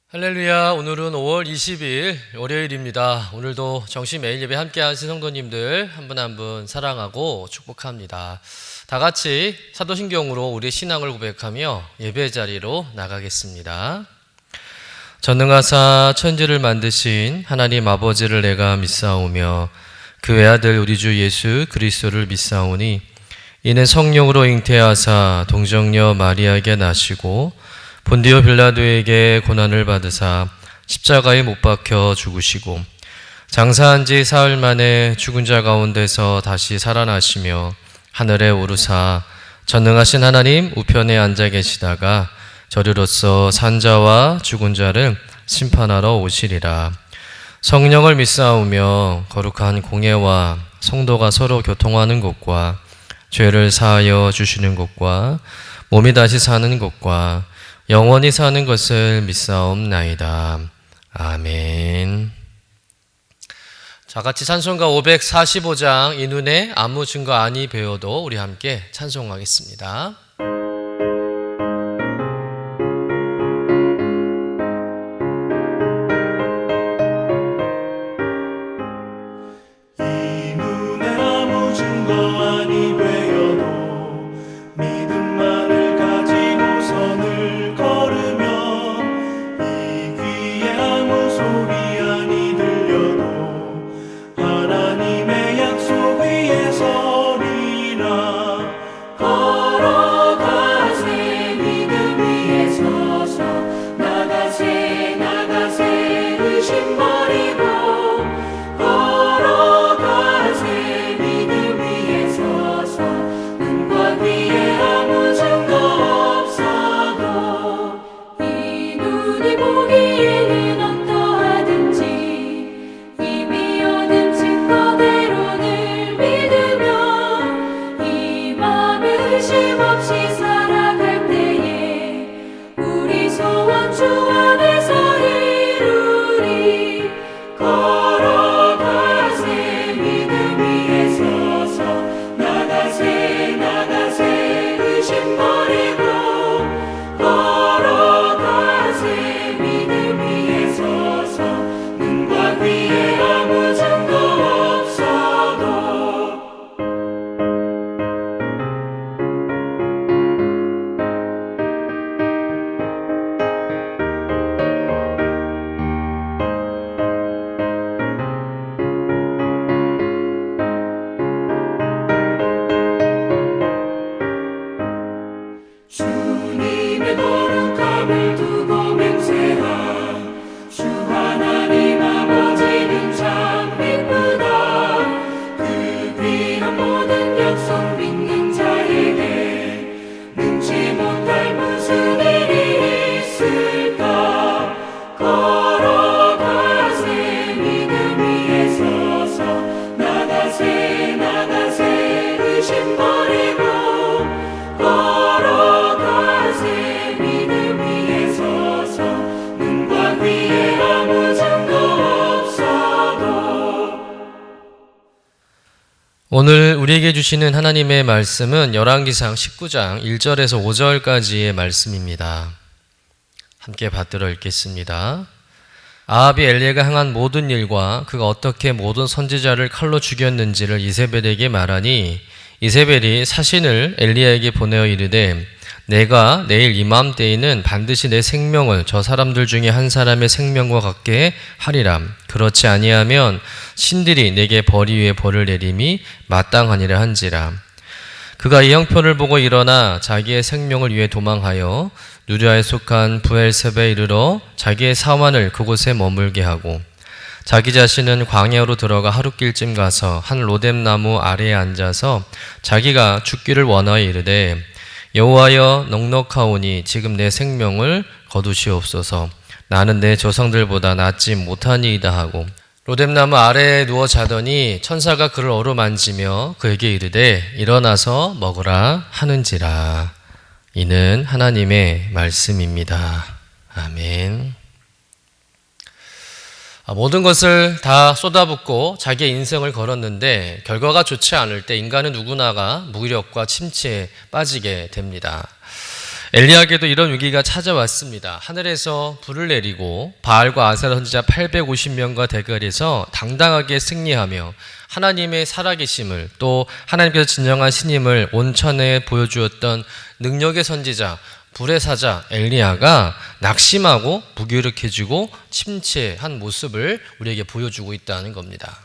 할렐루야. 오늘은 5월 20일 월요일입니다. 오늘도 정시 매일 예배 함께 하신 성도님들 한 분 한 분 사랑하고 축복합니다. 다 같이 사도신경으로 우리의 신앙을 고백하며 예배 자리로 나가겠습니다. 전능하사 천지를 만드신 하나님 아버지를 내가 믿사오며 그 외아들 우리 주 예수 그리스도를 믿사오니 이는 성령으로 잉태하사 동정녀 마리아에게 나시고 본디오 빌라도에게 고난을 받으사 십자가에 못 박혀 죽으시고 장사한 지 사흘 만에 죽은 자 가운데서 다시 살아나시며 하늘에 오르사 전능하신 하나님 우편에 앉아 계시다가 저리로서 산 자와 죽은 자를 심판하러 오시리라. 성령을 믿사오며 거룩한 공예와 성도가 서로 교통하는 것과 죄를 사하여 주시는 것과 몸이 다시 사는 것과 영원히 사는 것을 믿사옵나이다. 아멘. 자, 같이 찬송가 545장 이 눈에 아무 증거 아니 배워도 우리 함께 찬송하겠습니다. 오늘 우리에게 주시는 하나님의 말씀은 열왕기상 19장 1절에서 5절까지의 말씀입니다. 함께 받들어 읽겠습니다. 아합이 엘리야가 행한 모든 일과 그가 어떻게 모든 선지자를 칼로 죽였는지를 이세벨에게 말하니 이세벨이 사신을 엘리야에게 보내어 이르되 내가 내일 이맘때에는 반드시 내 생명을 저 사람들 중에 한 사람의 생명과 같게 하리라. 그렇지 아니하면 신들이 내게 벌 위에 벌을 내림이 마땅하니라 한지라. 그가 이 형편을 보고 일어나 자기의 생명을 위해 도망하여 누리아에 속한 부엘셉에 이르러 자기의 사환을 그곳에 머물게 하고 자기 자신은 광야로 들어가 하룻길쯤 가서 한 로뎀나무 아래에 앉아서 자기가 죽기를 원하여 이르되 여호와여 넉넉하오니 지금 내 생명을 거두시옵소서. 나는 내 조상들보다 낫지 못하니이다 하고 로뎀나무 아래에 누워 자더니 천사가 그를 어루만지며 그에게 이르되 일어나서 먹으라 하는지라. 이는 하나님의 말씀입니다. 아멘. 모든 것을 다 쏟아붓고 자기의 인생을 걸었는데 결과가 좋지 않을 때 인간은 누구나가 무기력과 침체에 빠지게 됩니다. 엘리야에게도 이런 위기가 찾아왔습니다. 하늘에서 불을 내리고 바알과 아세라 선지자 850명과 대결해서 당당하게 승리하며 하나님의 살아계심을, 또 하나님께서 진정한 신임을 온천에 보여주었던 능력의 선지자, 불의 사자 엘리야가 낙심하고 무기력해지고 침체한 모습을 우리에게 보여주고 있다는 겁니다.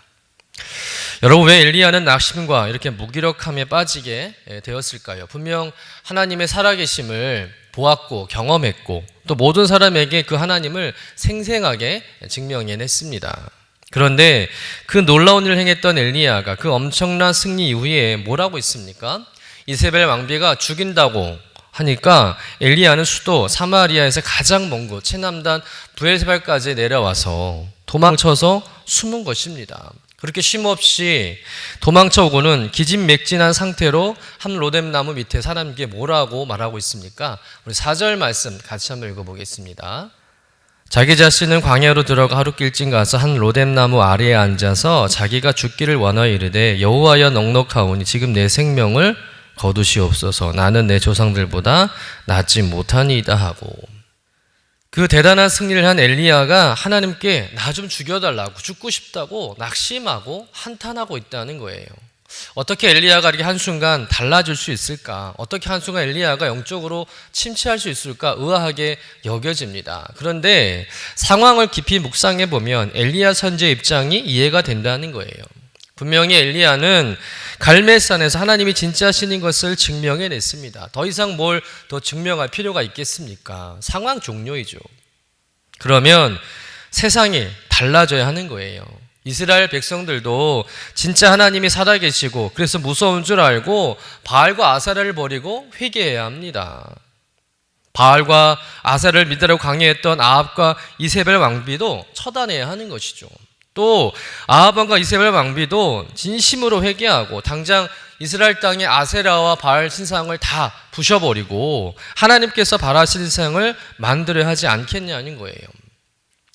여러분, 왜 엘리야는 낙심과 이렇게 무기력함에 빠지게 되었을까요? 분명 하나님의 살아계심을 보았고 경험했고 또 모든 사람에게 그 하나님을 생생하게 증명해냈습니다. 그런데 그 놀라운 일을 행했던 엘리야가 그 엄청난 승리 이후에 뭐라고 있습니까? 이세벨 왕비가 죽인다고 하니까 엘리야는 수도 사마리아에서 가장 먼 곳 최남단 브엘세바까지 내려와서 도망쳐서 숨은 것입니다. 그렇게 쉼없이 도망쳐 오고는 기진맥진한 상태로 한 로뎀나무 밑에 사람에게 뭐라고 말하고 있습니까? 우리 4절 말씀 같이 한번 읽어보겠습니다. 자기 자신은 광야로 들어가 하룻길쯤 가서 한 로뎀나무 아래에 앉아서 자기가 죽기를 원하여 이르되 여호와여 넉넉하오니 지금 내 생명을 거두시옵소서. 나는 내 조상들보다 낫지 못하니이다 하고, 그 대단한 승리를 한 엘리야가 하나님께 나 좀 죽여달라고, 죽고 싶다고 낙심하고 한탄하고 있다는 거예요. 어떻게 엘리야가 이렇게 한순간 달라질 수 있을까? 어떻게 한순간 엘리야가 영적으로 침체할 수 있을까? 의아하게 여겨집니다. 그런데 상황을 깊이 묵상해 보면 엘리야 선지의 입장이 이해가 된다는 거예요. 분명히 엘리야는 갈멜산에서 하나님이 진짜 신인 것을 증명해냈습니다. 더 이상 뭘 더 증명할 필요가 있겠습니까? 상황 종료이죠. 그러면 세상이 달라져야 하는 거예요. 이스라엘 백성들도 진짜 하나님이 살아계시고 그래서 무서운 줄 알고 바알과 아사라를 버리고 회개해야 합니다. 바알과 아사라를 믿으라고 강요했던 아합과 이세벨 왕비도 처단해야 하는 것이죠. 또 아합 왕과 이세벨 왕비도 진심으로 회개하고 당장 이스라엘 땅의 아세라와 바알 신상을 다 부셔버리고 하나님께서 바라시는 신상을 만들어야 하지 않겠냐는 거예요.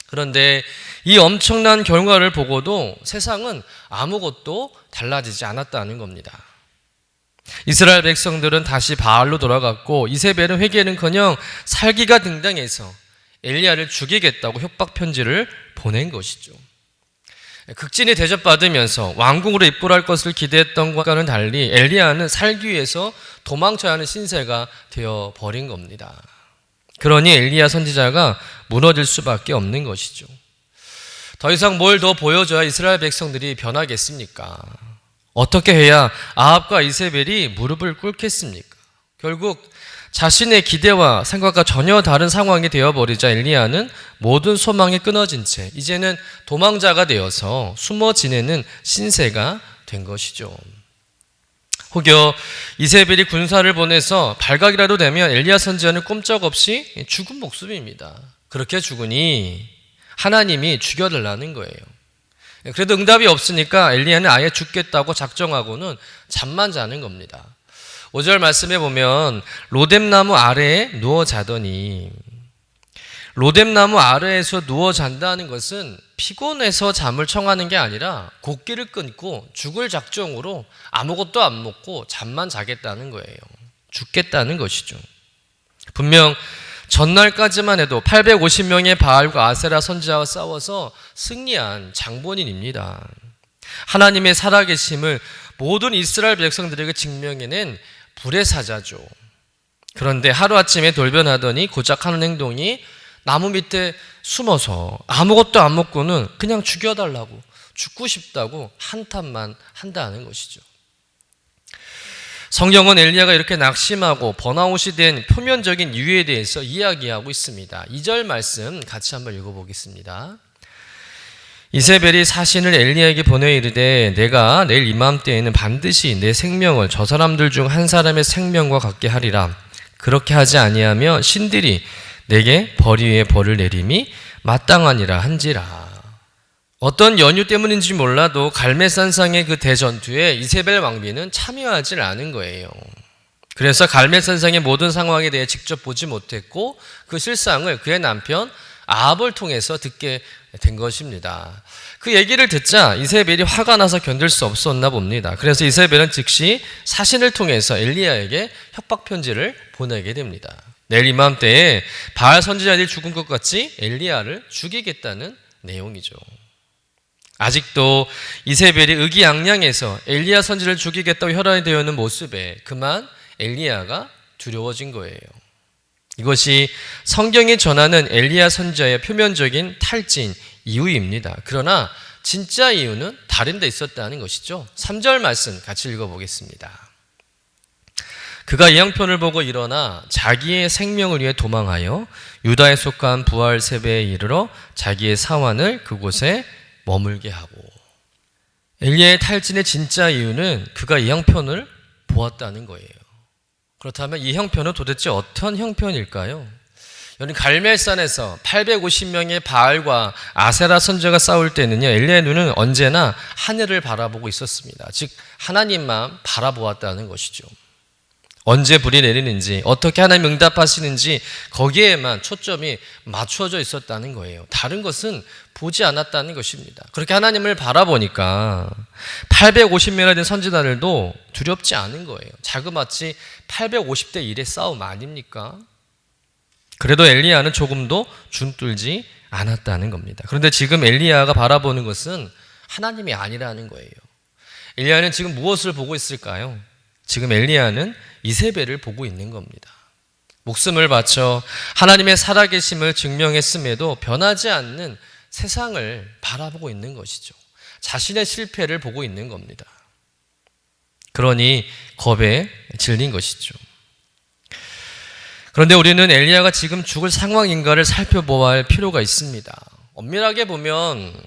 그런데 이 엄청난 결과를 보고도 세상은 아무것도 달라지지 않았다는 겁니다. 이스라엘 백성들은 다시 바알로 돌아갔고 이세벨은 회개는커녕 살기가 등당해서 엘리야를 죽이겠다고 협박 편지를 보낸 것이죠. 극진히 대접받으면서 왕궁으로 입국할 것을 기대했던 것과는 달리 엘리야는 살기 위해서 도망쳐야 하는 신세가 되어버린 겁니다. 그러니 엘리야 선지자가 무너질 수밖에 없는 것이죠. 더 이상 뭘 더 보여줘야 이스라엘 백성들이 변하겠습니까? 어떻게 해야 아합과 이세벨이 무릎을 꿇겠습니까? 결국 자신의 기대와 생각과 전혀 다른 상황이 되어버리자 엘리야는 모든 소망이 끊어진 채 이제는 도망자가 되어서 숨어 지내는 신세가 된 것이죠. 혹여 이세벨이 군사를 보내서 발각이라도 되면 엘리야 선지자는 꼼짝없이 죽은 목숨입니다. 그렇게 죽으니 하나님이 죽여달라는 거예요. 그래도 응답이 없으니까 엘리야는 아예 죽겠다고 작정하고는 잠만 자는 겁니다. 5절 말씀에 보면 로뎀나무 아래에 누워 자더니, 로뎀나무 아래에서 누워 잔다는 것은 피곤해서 잠을 청하는 게 아니라 곡기를 끊고 죽을 작정으로 아무것도 안 먹고 잠만 자겠다는 거예요. 죽겠다는 것이죠. 분명 전날까지만 해도 850명의 바알과 아세라 선지자와 싸워서 승리한 장본인입니다. 하나님의 살아계심을 모든 이스라엘 백성들에게 증명해낸 불의 사자죠. 그런데 하루아침에 돌변하더니 고작 하는 행동이 나무 밑에 숨어서 아무것도 안 먹고는 그냥 죽여달라고, 죽고 싶다고 한탄만 한다는 것이죠. 성경은 엘리야가 이렇게 낙심하고 번아웃이 된 표면적인 이유에 대해서 이야기하고 있습니다. 2절 말씀 같이 한번 읽어보겠습니다. 이세벨이 사신을 엘리야에게 보내 이르되 내가 내일 이맘때에는 반드시 내 생명을 저 사람들 중 한 사람의 생명과 같게 하리라. 그렇게 하지 아니하며 신들이 내게 벌 위에 벌을 내림이 마땅하니라 한지라. 어떤 연유 때문인지 몰라도 갈멜산상의 그 대전투에 이세벨 왕비는 참여하지 않은 거예요. 그래서 갈멜산상의 모든 상황에 대해 직접 보지 못했고 그 실상을 그의 남편 아합을 통해서 듣게 된 것입니다. 그 얘기를 듣자 이세벨이 화가 나서 견딜 수 없었나 봅니다. 그래서 이세벨은 즉시 사신을 통해서 엘리야에게 협박 편지를 보내게 됩니다. 내일 이맘때에 바알 선지자들이 죽은 것 같이 엘리야를 죽이겠다는 내용이죠. 아직도 이세벨이 의기양양해서 엘리야 선지를 죽이겠다고 혈안이 되어 있는 모습에 그만 엘리야가 두려워진 거예요. 이것이 성경이 전하는 엘리야 선지자의 표면적인 탈진 이유입니다. 그러나 진짜 이유는 다른 데 있었다는 것이죠. 3절 말씀 같이 읽어보겠습니다. 그가 이 형편을 보고 일어나 자기의 생명을 위해 도망하여 유다에 속한 부알세베에 이르러 자기의 사환을 그곳에 머물게 하고, 엘리야의 탈진의 진짜 이유는 그가 이 형편을 보았다는 거예요. 그렇다면 이 형편은 도대체 어떤 형편일까요? 여러분, 갈멜산에서 850명의 바알과 아세라 선지자가 싸울 때는요, 엘리야의 눈은 언제나 하늘을 바라보고 있었습니다. 즉 하나님만 바라보았다는 것이죠. 언제 불이 내리는지, 어떻게 하나님 응답하시는지 거기에만 초점이 맞춰져 있었다는 거예요. 다른 것은 보지 않았다는 것입니다. 그렇게 하나님을 바라보니까 850명이나 된 선지자들도 두렵지 않은 거예요. 자그마치 850대 1의 싸움 아닙니까? 그래도 엘리야는 조금도 줌뚫지 않았다는 겁니다. 그런데 지금 엘리야가 바라보는 것은 하나님이 아니라는 거예요. 엘리야는 지금 무엇을 보고 있을까요? 지금 엘리야는 이세벨을 보고 있는 겁니다. 목숨을 바쳐 하나님의 살아계심을 증명했음에도 변하지 않는 세상을 바라보고 있는 것이죠. 자신의 실패를 보고 있는 겁니다. 그러니 겁에 질린 것이죠. 그런데 우리는 엘리야가 지금 죽을 상황인가를 살펴보아야 할 필요가 있습니다. 엄밀하게 보면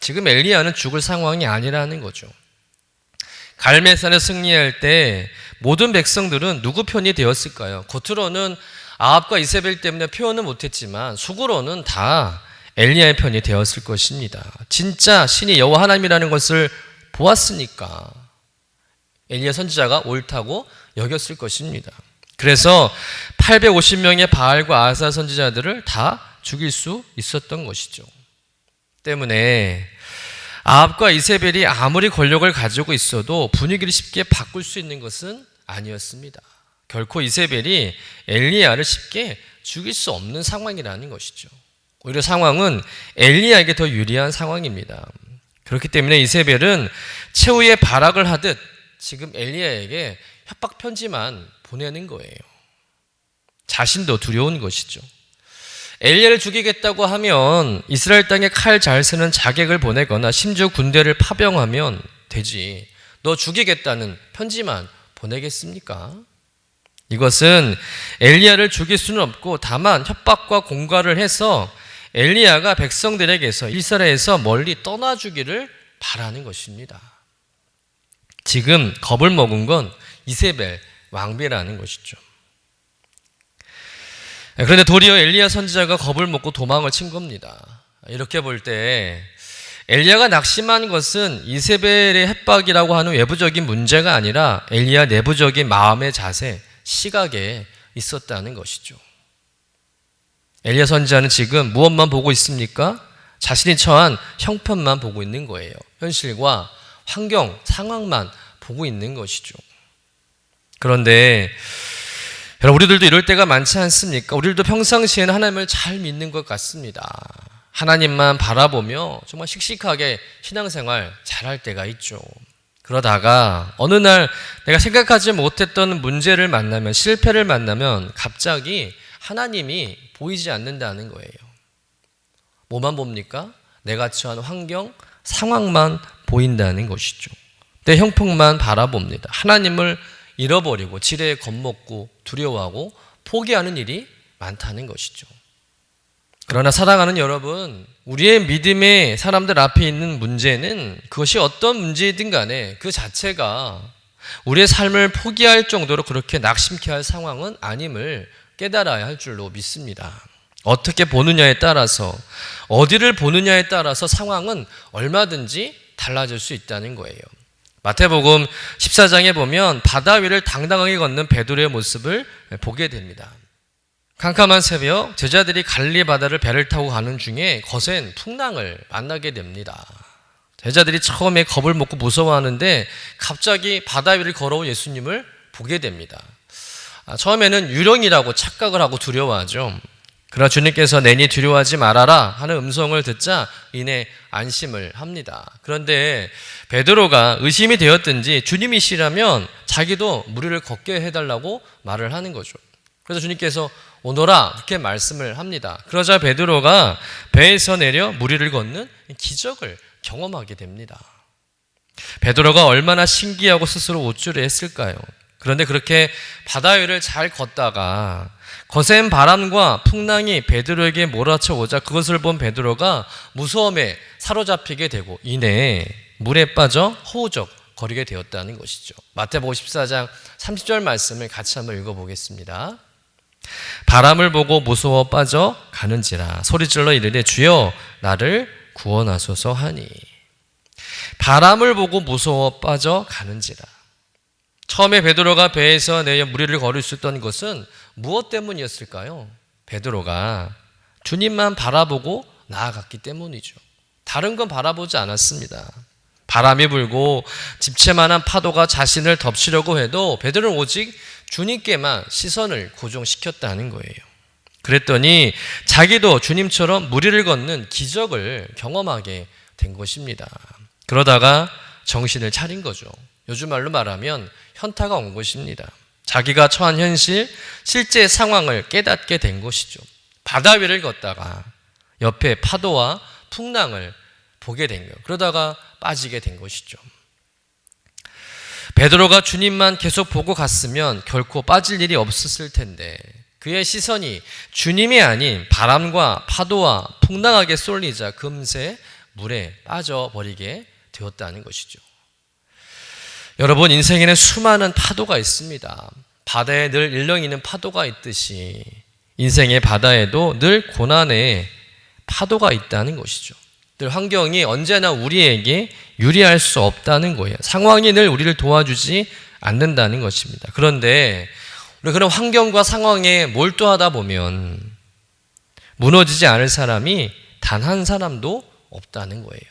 지금 엘리야는 죽을 상황이 아니라는 거죠. 갈멜산에 승리할 때 모든 백성들은 누구 편이 되었을까요? 겉으로는 아합과 이세벨 때문에 표현은 못했지만 속으로는 다 엘리야의 편이 되었을 것입니다. 진짜 신이 여호와 하나님이라는 것을 보았으니까 엘리야 선지자가 옳다고 여겼을 것입니다. 그래서 850명의 바알과 아사 선지자들을 다 죽일 수 있었던 것이죠. 때문에 아합과 이세벨이 아무리 권력을 가지고 있어도 분위기를 쉽게 바꿀 수 있는 것은 아니었습니다. 결코 이세벨이 엘리야를 쉽게 죽일 수 없는 상황이라는 것이죠. 오히려 상황은 엘리야에게 더 유리한 상황입니다. 그렇기 때문에 이세벨은 최후의 발악을 하듯 지금 엘리야에게 협박 편지만 보내는 거예요. 자신도 두려운 것이죠. 엘리야를 죽이겠다고 하면 이스라엘 땅에 칼 잘 쓰는 자객을 보내거나 심지어 군대를 파병하면 되지, 너 죽이겠다는 편지만 보내겠습니까? 이것은 엘리야를 죽일 수는 없고 다만 협박과 공갈을 해서 엘리야가 백성들에게서 이스라엘에서 멀리 떠나주기를 바라는 것입니다. 지금 겁을 먹은 건 이세벨 왕비라는 것이죠. 그런데 도리어 엘리야 선지자가 겁을 먹고 도망을 친 겁니다. 이렇게 볼 때 엘리야가 낙심한 것은 이세벨의 협박이라고 하는 외부적인 문제가 아니라 엘리야 내부적인 마음의 자세, 시각에 있었다는 것이죠. 엘리야 선지자는 지금 무엇만 보고 있습니까? 자신이 처한 형편만 보고 있는 거예요. 현실과 환경, 상황만 보고 있는 것이죠. 그런데 여러분, 우리들도 이럴 때가 많지 않습니까? 우리들도 평상시에는 하나님을 잘 믿는 것 같습니다. 하나님만 바라보며 정말 씩씩하게 신앙생활 잘할 때가 있죠. 그러다가 어느 날 내가 생각하지 못했던 문제를 만나면, 실패를 만나면 갑자기 하나님이 보이지 않는다는 거예요. 뭐만 봅니까? 내가 처한 환경, 상황만 보인다는 것이죠. 내 형편만 바라봅니다. 하나님을 잃어버리고 지레에 겁먹고 두려워하고 포기하는 일이 많다는 것이죠. 그러나 사랑하는 여러분, 우리의 믿음의 사람들 앞에 있는 문제는 그것이 어떤 문제이든 간에 그 자체가 우리의 삶을 포기할 정도로 그렇게 낙심케 할 상황은 아님을 깨달아야 할 줄로 믿습니다. 어떻게 보느냐에 따라서, 어디를 보느냐에 따라서 상황은 얼마든지 달라질 수 있다는 거예요. 마태복음 14장에 보면 바다 위를 당당하게 걷는 베드로의 모습을 보게 됩니다. 캄캄한 새벽 제자들이 갈릴리 바다를 배를 타고 가는 중에 거센 풍랑을 만나게 됩니다. 제자들이 처음에 겁을 먹고 무서워하는데 갑자기 바다 위를 걸어온 예수님을 보게 됩니다. 처음에는 유령이라고 착각을 하고 두려워하죠. 그러나 주님께서 내니 두려워하지 말아라 하는 음성을 듣자 이내 안심을 합니다. 그런데 베드로가 의심이 되었든지 주님이시라면 자기도 무리를 걷게 해달라고 말을 하는 거죠. 그래서 주님께서 오너라 이렇게 말씀을 합니다. 그러자 베드로가 배에서 내려 무리를 걷는 기적을 경험하게 됩니다. 베드로가 얼마나 신기하고 스스로 우쭐했을까요? 그런데 그렇게 바다 위를 잘 걷다가 거센 바람과 풍랑이 베드로에게 몰아쳐 오자 그것을 본 베드로가 무서움에 사로잡히게 되고 이내 물에 빠져 허우적 거리게 되었다는 것이죠. 마태복음 14장 30절 말씀을 같이 한번 읽어보겠습니다. 바람을 보고 무서워 빠져 가는지라 소리질러 이르되 주여 나를 구원하소서 하니. 바람을 보고 무서워 빠져 가는지라. 처음에 베드로가 배에서 내려 무리를 걸을 수 있던 것은 무엇 때문이었을까요? 베드로가 주님만 바라보고 나아갔기 때문이죠. 다른 건 바라보지 않았습니다. 바람이 불고 집채만한 파도가 자신을 덮치려고 해도 베드로는 오직 주님께만 시선을 고정시켰다는 거예요. 그랬더니 자기도 주님처럼 무리를 걷는 기적을 경험하게 된 것입니다. 그러다가 정신을 차린 거죠. 요즘 말로 말하면 현타가 온 것입니다. 자기가 처한 현실, 실제 상황을 깨닫게 된 것이죠. 바다 위를 걷다가 옆에 파도와 풍랑을 보게 된 거예요. 그러다가 빠지게 된 것이죠. 베드로가 주님만 계속 보고 갔으면 결코 빠질 일이 없었을 텐데 그의 시선이 주님이 아닌 바람과 파도와 풍랑하게 쏠리자 금세 물에 빠져버리게 되었다는 것이죠. 여러분, 인생에는 수많은 파도가 있습니다. 바다에 늘 일렁이는 파도가 있듯이 인생의 바다에도 늘 고난의 파도가 있다는 것이죠. 늘 환경이 언제나 우리에게 유리할 수 없다는 거예요. 상황이 늘 우리를 도와주지 않는다는 것입니다. 그런데 우리 그런 환경과 상황에 몰두하다 보면 무너지지 않을 사람이 단 한 사람도 없다는 거예요.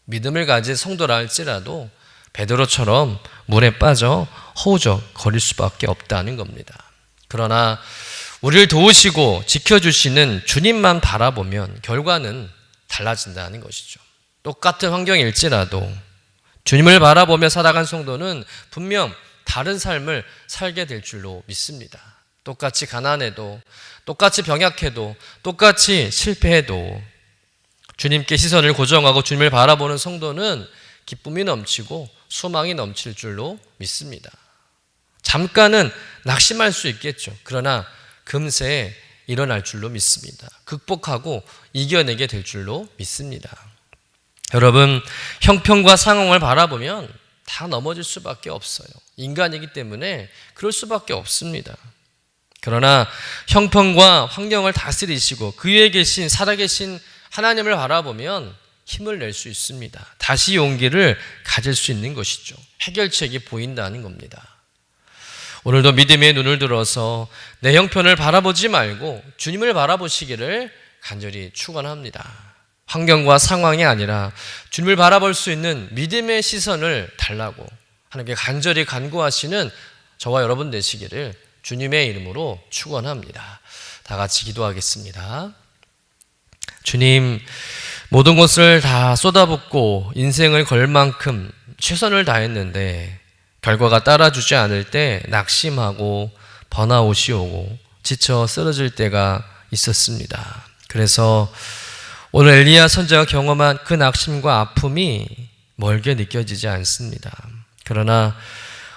믿음을 가진 성도라 할지라도 베드로처럼 물에 빠져 허우적 거릴 수밖에 없다는 겁니다. 그러나 우리를 도우시고 지켜주시는 주님만 바라보면 결과는 달라진다는 것이죠. 똑같은 환경일지라도 주님을 바라보며 살아간 성도는 분명 다른 삶을 살게 될 줄로 믿습니다. 똑같이 가난해도, 똑같이 병약해도, 똑같이 실패해도 주님께 시선을 고정하고 주님을 바라보는 성도는 기쁨이 넘치고 소망이 넘칠 줄로 믿습니다. 잠깐은 낙심할 수 있겠죠. 그러나 금세 일어날 줄로 믿습니다. 극복하고 이겨내게 될 줄로 믿습니다. 여러분, 형편과 상황을 바라보면 다 넘어질 수밖에 없어요. 인간이기 때문에 그럴 수밖에 없습니다. 그러나 형편과 환경을 다스리시고 그 위에 계신 살아계신 하나님을 바라보면 힘을 낼 수 있습니다. 다시 용기를 가질 수 있는 것이죠. 해결책이 보인다는 겁니다. 오늘도 믿음의 눈을 들어서 내 형편을 바라보지 말고 주님을 바라보시기를 간절히 축원합니다. 환경과 상황이 아니라 주님을 바라볼 수 있는 믿음의 시선을 달라고 하나님께 간절히 간구하시는 저와 여러분 되시기를 주님의 이름으로 축원합니다. 다 같이 기도하겠습니다. 주님, 모든 것을 다 쏟아붓고 인생을 걸 만큼 최선을 다했는데 결과가 따라주지 않을 때 낙심하고 번아웃이 오고 지쳐 쓰러질 때가 있었습니다. 그래서 오늘 엘리야 선지자가 경험한 그 낙심과 아픔이 멀게 느껴지지 않습니다. 그러나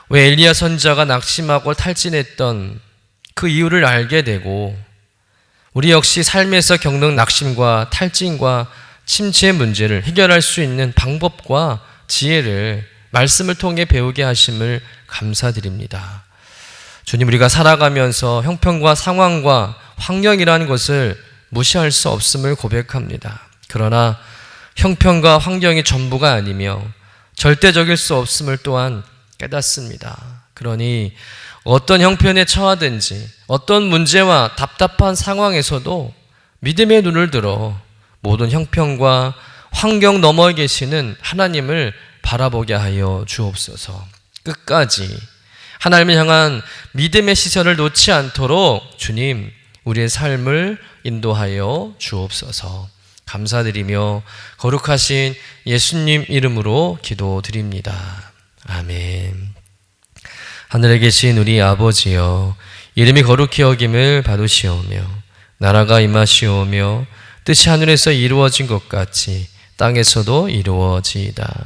왜 엘리야 선지자가 낙심하고 탈진했던 그 이유를 알게 되고 우리 역시 삶에서 겪는 낙심과 탈진과 침체의 문제를 해결할 수 있는 방법과 지혜를 말씀을 통해 배우게 하심을 감사드립니다. 주님, 우리가 살아가면서 형편과 상황과 환경이라는 것을 무시할 수 없음을 고백합니다. 그러나 형편과 환경이 전부가 아니며 절대적일 수 없음을 또한 깨닫습니다. 그러니 어떤 형편에 처하든지 어떤 문제와 답답한 상황에서도 믿음의 눈을 들어 모든 형편과 환경 너머에 계시는 하나님을 바라보게 하여 주옵소서. 끝까지 하나님을 향한 믿음의 시선을 놓지 않도록 주님, 우리의 삶을 인도하여 주옵소서. 감사드리며 거룩하신 예수님 이름으로 기도드립니다. 아멘. 하늘에 계신 우리 아버지여, 이름이 거룩히 여김을 받으시오며 나라가 임하시오며 뜻이 하늘에서 이루어진 것 같이 땅에서도 이루어지이다.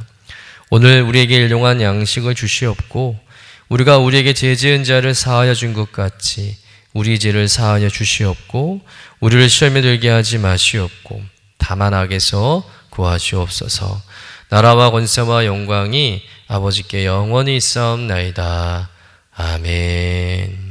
오늘 우리에게 일용할 양식을 주시옵고 우리가 우리에게 죄 지은 자를 사하여 준 것 같이 우리 죄를 사하여 주시옵고 우리를 시험에 들게 하지 마시옵고 다만 악에서 구하시옵소서. 나라와 권세와 영광이 아버지께 영원히 있사옵나이다. 아멘.